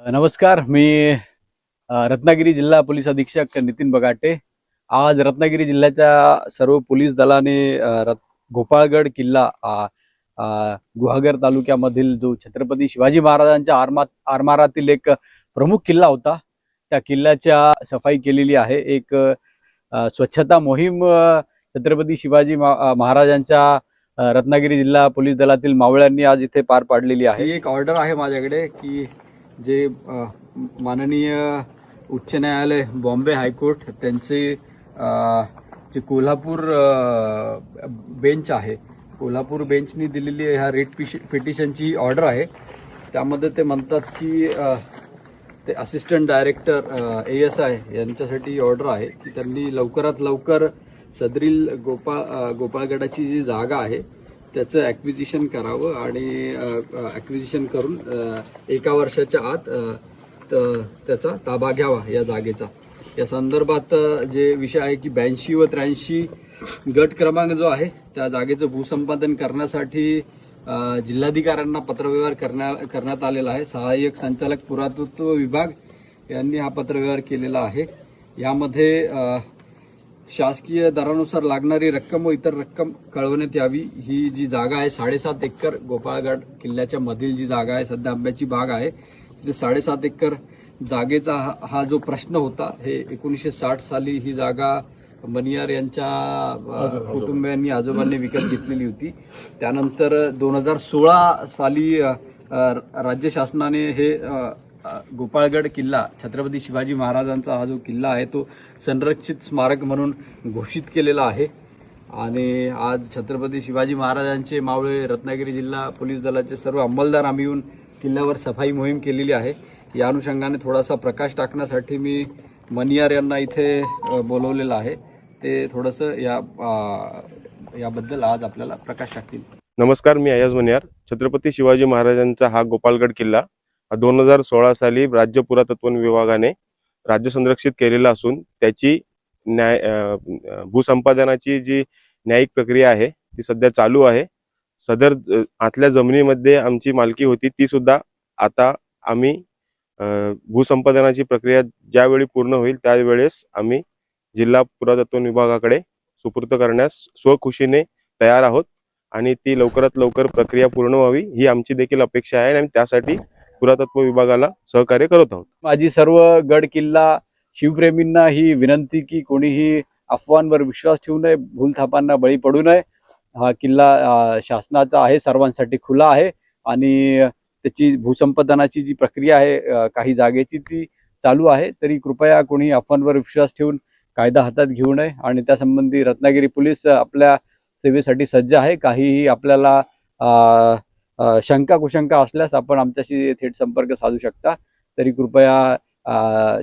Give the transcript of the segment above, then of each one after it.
नमस्कार. मी रत्नागिरी जिल्हा पोलीस अधीक्षक नितीन बगाटे. आज रत्नागिरी जिल्ह्याच्या सर्व पोलीस दलाने गोपाळगड किल्ला गुहागर तालुक्यामधील जो छत्रपती शिवाजी महाराजांच्या आरमारातील एक प्रमुख किल्ला होता, त्या किल्ल्याच्या सफाई केलेली आहे. एक स्वच्छता मोहीम छत्रपती शिवाजी महाराजांच्या रत्नागिरी जिल्हा पोलीस दलातील मावळ्यांनी आज इथे पार पाडलेली आहे. एक ऑर्डर आहे माझ्याकडे की जे माननीय उच्च न्यायालय बॉम्बे हायकोर्ट त्यांचे जे कोल्हापूर बेंच आहे, कोल्हापूर बेंचनी दिलेली ह्या रेट पिटिशनची ऑर्डर आहे. त्यामध्ये ते म्हणतात की ते असिस्टंट डायरेक्टर ASI यांच्यासाठी ऑर्डर आहे की त्यांनी लवकरात लवकर सदरील गोपाळगडाची जी जागा आहे त्याचं ॲक्विजिशन करावं आणि ॲक्विजिशन करून 1 वर्षाच्या आत त्याचा ताबा घ्यावा या जागेचा. या संदर्भात जे विषय आहे की 82 व 83 गट क्रमांक जो आहे त्या जागेचं भूसंपादन करण्यासाठी जिल्हाधिकाऱ्यांना पत्रव्यवहार करण्यात आलेला आहे. सहाय्यक संचालक पुरातत्व विभाग यांनी हा पत्रव्यवहार केलेला आहे. यामध्ये शासकीय दरानुसार लागणारी रक्कम व इतर रक्कम कळवण्यात यावी. ही जी जागा आहे 7.5 एकर गोपाळगड किल्ल्याच्या मधील जी जागा आहे, सध्या आंब्याची बाग आहे, तिथे 7.5 एकर जागेचा हा जो प्रश्न होता, हे 1960 साली ही जागा मनियार यांच्या कुटुंबियांनी आजोबांनी विकत घेतलेली होती. त्यानंतर 2016 साली राज्य शासनाने हे गोपाळगड किल्ला छत्रपती शिवाजी महाराजांचा हा जो किल्ला आहे तो संरक्षित स्मारक म्हणून घोषित केलेला आहे. आणि आज छत्रपती शिवाजी महाराजांचे मावळे रत्नागिरी जिल्हा पोलीस दलाचे सर्व अंमलदार आम्ही येऊन किल्ल्यावर सफाई मोहीम केलेली आहे. या अनुषंगाने थोडासा प्रकाश टाकण्यासाठी मी मनियार यांना इथे बोलवलेलं आहे. ते थोडंसं याबद्दल आज आपल्याला प्रकाश टाकतील. नमस्कार, मी अय्याज मनियार. छत्रपती शिवाजी महाराजांचा हा गोपाळगड किल्ला 2016 साली राज्य पुरातत्व विभागाने राज्य संरक्षित केलेला असून त्याची भूसंपादनाची जी न्यायिक प्रक्रिया आहे ती सध्या चालू आहे. सदर आतल्या जमिनीमध्ये आमची मालकी होती ती सुद्धा आता आम्ही भूसंपादनाची प्रक्रिया ज्यावेळी पूर्ण होईल त्यावेळेस आम्ही जिल्हा पुरातत्व विभागाकडे सुपूर्द करण्यास स्वखुशीने तयार आहोत आणि ती लवकरात लवकर प्रक्रिया पूर्ण व्हावी ही आमची देखील अपेक्षा आहे आणि त्यासाठी पुरातत्व विभागाला सहकार्य करत आहोत. माझी सर्व गड किल्ला शिवप्रेमींना ही विनंती की कोणीही अफवांवर विश्वास ठेवू नये, भूलथापांना बळी पडू नये. हा किल्ला शासनाचा आहे, सर्वांसाठी खुला आहे आणि त्याची भूसंपादनाची जी प्रक्रिया आहे काही जागेची ती चालू आहे. तरी कृपया कोणी अफवांवर विश्वास ठेवून कायदा हातात घेऊ नये आणि त्यासंबंधी रत्नागिरी पोलीस आपल्या सेवेसाठी सज्ज आहे. काहीही आपल्याला शंका कुशंका असल्यास आपण आमच्याशी थेट संपर्क साधू शकता. तरी कृपया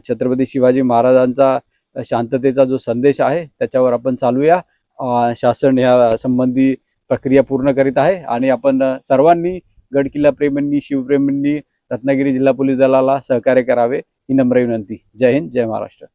छत्रपती शिवाजी महाराजांचा शांततेचा जो संदेश आहे त्याच्यावर आपण चालूया. शासन या संबंधी प्रक्रिया पूर्ण करीत आहे आणि आपण सर्वांनी गड किल्ला प्रेमींनी शिवप्रेमींनी रत्नागिरी जिल्हा पोलीस दलाला सहकार्य करावे ही नम्र विनंती. जय हिंद, जय महाराष्ट्र.